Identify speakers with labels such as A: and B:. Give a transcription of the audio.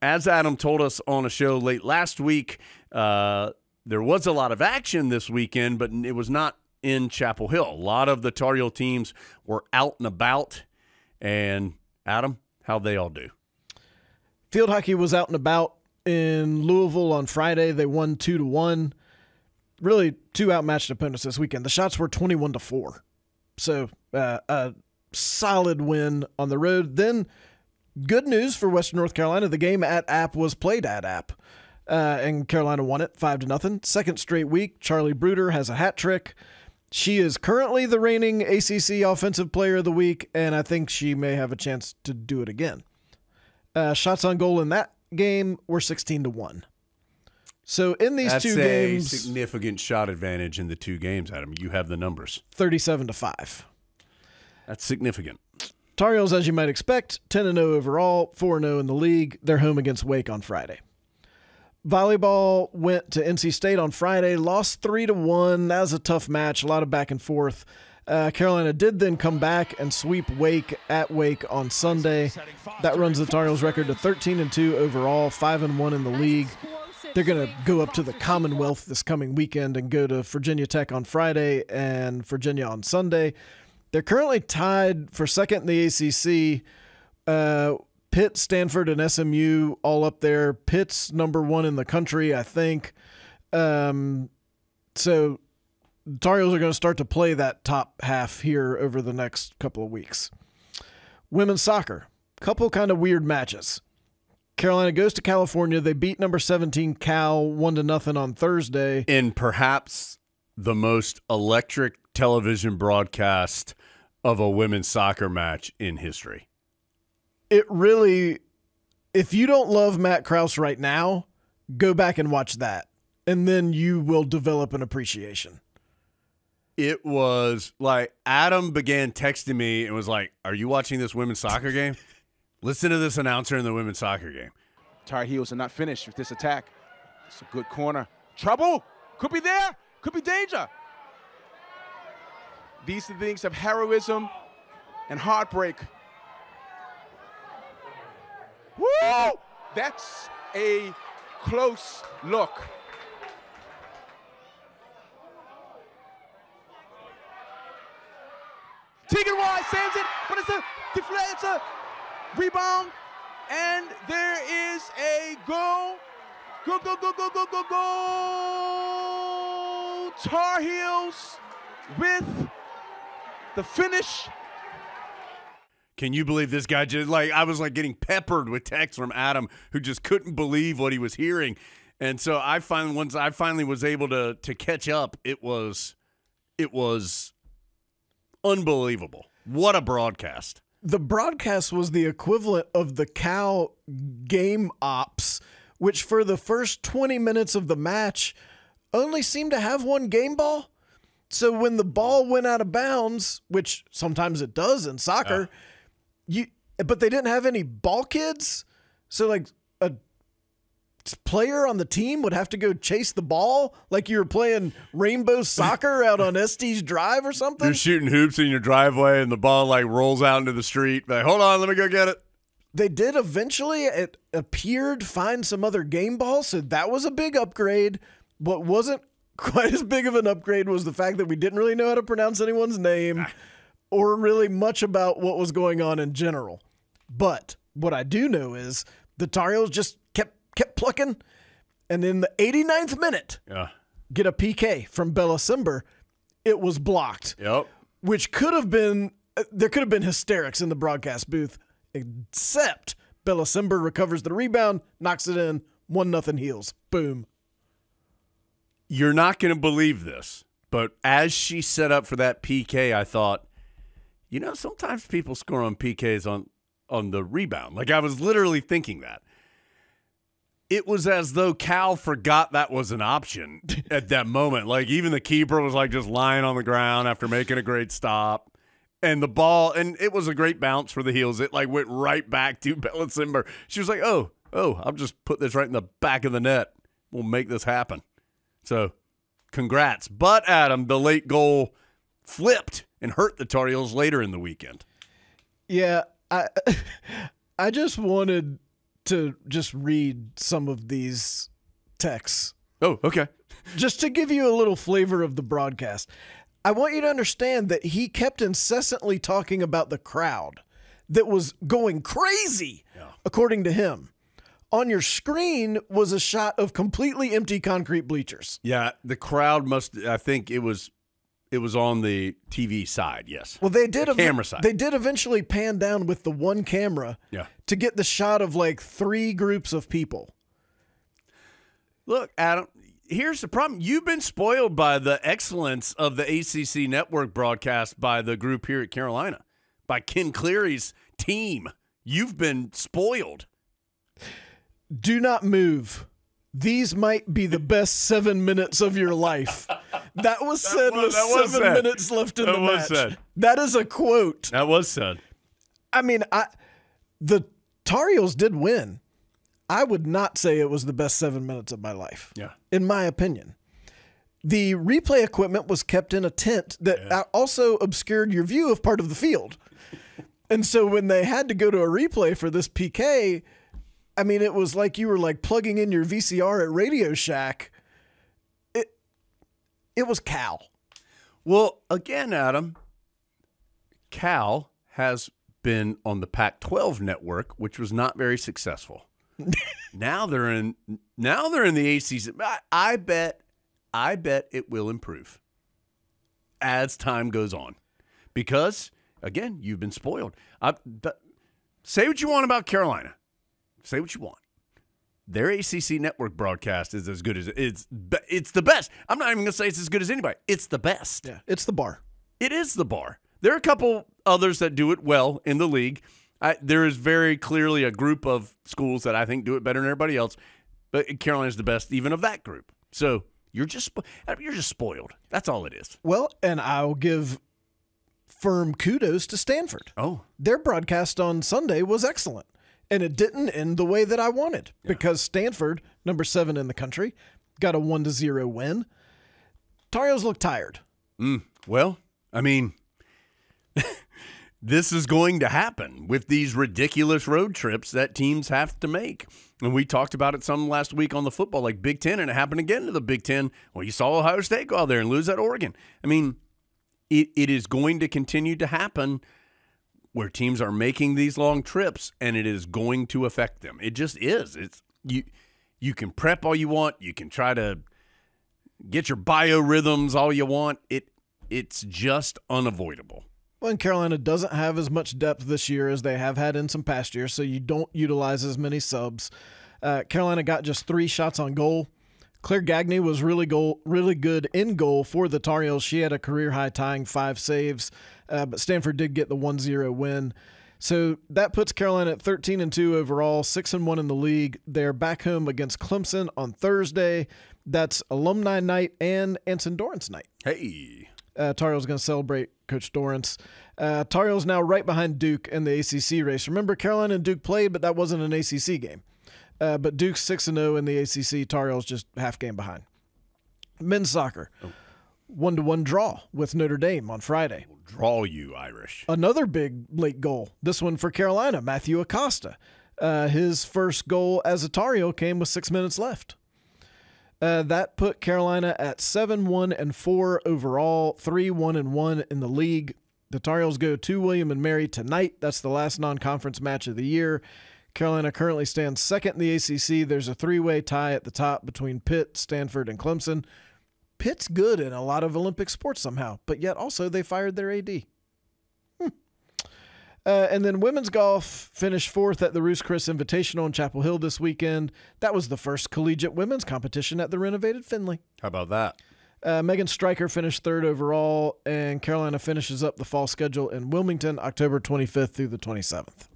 A: as Adam told us on a show late last week, there was a lot of action this weekend, but it was not in Chapel Hill. A lot of the Tar Heel teams were out and about. And, Adam, how'd they all do?
B: Field hockey was out and about in Louisville on Friday. They won 2-1. Really, two outmatched opponents this weekend. The shots were 21-4. So, a solid win on the road. Then, good news for Western North Carolina. The game at App was played at App. And Carolina won it 5-0. Second straight week, Charlie Bruder has a hat trick. She is currently the reigning ACC Offensive Player of the Week, and I think she may have a chance to do it again. Shots on goal in that game were 16-1. So in these two games,
A: that's a significant shot advantage in the two games, Adam. You have the numbers.
B: 37-5.
A: That's significant.
B: Tar Heels, as you might expect, 10-0 overall, 4-0 in the league. They're home against Wake on Friday. Volleyball went to NC State on Friday, lost 3-1. That was a tough match, a lot of back and forth. Carolina did then come back and sweep Wake at Wake on Sunday. That runs the Tar Heels record to 13-2 overall, 5-1 in the league. They're going to go up to the Commonwealth this coming weekend and go to Virginia Tech on Friday and Virginia on Sunday. They're currently tied for second in the ACC. Pitt, Stanford, and SMU all up there. Pitt's number one in the country, I think. So Tar Heels are going to start to play that top half here over the next couple of weeks. Women's soccer, couple kind of weird matches. Carolina goes to California. They beat number 17 Cal 1-0 on Thursday.
A: In perhaps the most electric television broadcast of a women's soccer match in history.
B: It really, if you don't love Matt Krause right now, go back and watch that, and then you will develop an appreciation.
A: It was like Adam began texting me and was like, "Are you watching this women's soccer game? Listen to this announcer in the women's soccer game."
C: Tar Heels are not finished with this attack. It's a good corner. Trouble. Could be there. Could be danger. These are things of heroism and heartbreak. Woo! That's a close look. Tegan Wise saves it, but it's a deflect, it's a rebound, and there is a goal. Go, go, go, go, go, go, go! Tar Heels with the finish.
A: Can you believe this guy just I was getting peppered with texts from Adam who just couldn't believe what he was hearing. And so once I finally was able to catch up, it was unbelievable. What a broadcast.
B: The broadcast was the equivalent of the Cal game ops, which for the first 20 minutes of the match only seemed to have one game ball. So when the ball went out of bounds, which sometimes it does in soccer, but they didn't have any ball kids. So a player on the team would have to go chase the ball like you were playing rainbow soccer out on Estes Drive or something.
A: You're shooting hoops in your driveway and the ball rolls out into the street. Hold on, let me go get it.
B: They did eventually, it appeared, find some other game balls, so that was a big upgrade. What wasn't quite as big of an upgrade was the fact that we didn't really know how to pronounce anyone's name or really much about what was going on in general. But what I do know is the Tar Heels just kept plucking, and in the 89th minute, get a PK from Bella Simber. It was blocked.
A: Yep.
B: Which could have been, there could have been hysterics in the broadcast booth, except Bella Simber recovers the rebound, knocks it in, 1-0 Heels. Boom.
A: You're not going to believe this, but as she set up for that PK, I thought, sometimes people score on PKs on the rebound. I was literally thinking that. It was as though Cal forgot that was an option at that moment. Even the keeper was just lying on the ground after making a great stop. And the ball, and it was a great bounce for the Heels. It went right back to Bella Simber. She was like, oh, I'll just put this right in the back of the net. We'll make this happen. So, congrats. But, Adam, the late goal flipped and hurt the Tar Heels later in the weekend.
B: Yeah, I just wanted to just read some of these texts.
A: Oh, okay.
B: Just to give you a little flavor of the broadcast. I want you to understand that he kept incessantly talking about the crowd that was going crazy, according to him. On your screen was a shot of completely empty concrete bleachers.
A: Yeah, the crowd I think it was on the TV side, yes.
B: Well, they did
A: camera side.
B: They did eventually pan down with the one camera to get the shot of like 3 groups of people.
A: Look, Adam, here's the problem. You've been spoiled by the excellence of the ACC network broadcast by the group here at Carolina, by Ken Cleary's team. You've been spoiled.
B: Do not move. These might be the best 7 minutes of your life. That was said with 7 minutes left in the match.
A: Said.
B: That is a quote.
A: That was said.
B: I mean, the Tar Heels did win. I would not say it was the best 7 minutes of my life.
A: Yeah.
B: In my opinion. The replay equipment was kept in a tent that also obscured your view of part of the field. And so when they had to go to a replay for this PK, I mean, it was like you were like plugging in your VCR at Radio Shack. It was Cal.
A: Well, again, Adam, Cal has been on the Pac-12 network, which was not very successful. Now they're in the ACC. I bet it will improve as time goes on, because again, you've been spoiled. Say what you want about Carolina. Say what you want. Their ACC network broadcast is as good as it's the best. I'm not even going to say it's as good as anybody. It's the best.
B: Yeah, it's the bar.
A: It is the bar. There are a couple others that do it well in the league. There is very clearly a group of schools that I think do it better than everybody else, but Carolina's the best even of that group. So you're just spoiled. That's all it is.
B: Well, and I'll give firm kudos to Stanford.
A: Oh.
B: Their broadcast on Sunday was excellent. And it didn't end the way that I wanted because Stanford, number 7 in the country, got a 1-0 win. Tar Heels looked tired.
A: Well, I mean, this is going to happen with these ridiculous road trips that teams have to make. And we talked about it some last week on the football, like Big Ten, and it happened again to the Big Ten. Well, you saw Ohio State go out there and lose at Oregon. I mean, it is going to continue to happen where teams are making these long trips, and it is going to affect them. It just is. You can prep all you want. You can try to get your biorhythms all you want. It's just unavoidable.
B: Well, and Carolina doesn't have as much depth this year as they have had in some past years, so you don't utilize as many subs. Carolina got just 3 shots on goal. Claire Gagne was really good in goal for the Tar Heels. She had a career-high tying 5 saves, but Stanford did get the 1-0 win. So that puts Carolina at 13-2 overall, 6-1 in the league. They're back home against Clemson on Thursday. That's alumni night and Anson Dorrance night.
A: Hey.
B: Tar Heels going to celebrate Coach Dorrance. Tar Heels now right behind Duke in the ACC race. Remember, Carolina and Duke played, but that wasn't an ACC game. But Duke's 6-0 in the ACC. Tar Heels just half game behind. Men's soccer, 1-1 draw with Notre Dame on Friday.
A: We'll draw you, Irish.
B: Another big late goal. This one for Carolina, Matthew Acosta. His first goal as a Tar Heel came with 6 minutes left. That put Carolina at 7-1-4 overall, 3-1-1 in the league. The Tar Heels go to William and Mary tonight. That's the last non-conference match of the year. Carolina currently stands second in the ACC. There's a 3-way tie at the top between Pitt, Stanford, and Clemson. Pitt's good in a lot of Olympic sports somehow, but yet also they fired their AD. And then women's golf finished 4th at the Ruth's Chris Invitational in Chapel Hill this weekend. That was the first collegiate women's competition at the renovated Finley.
A: How about that?
B: Megan Stryker finished 3rd overall, and Carolina finishes up the fall schedule in Wilmington, October 25th through the 27th.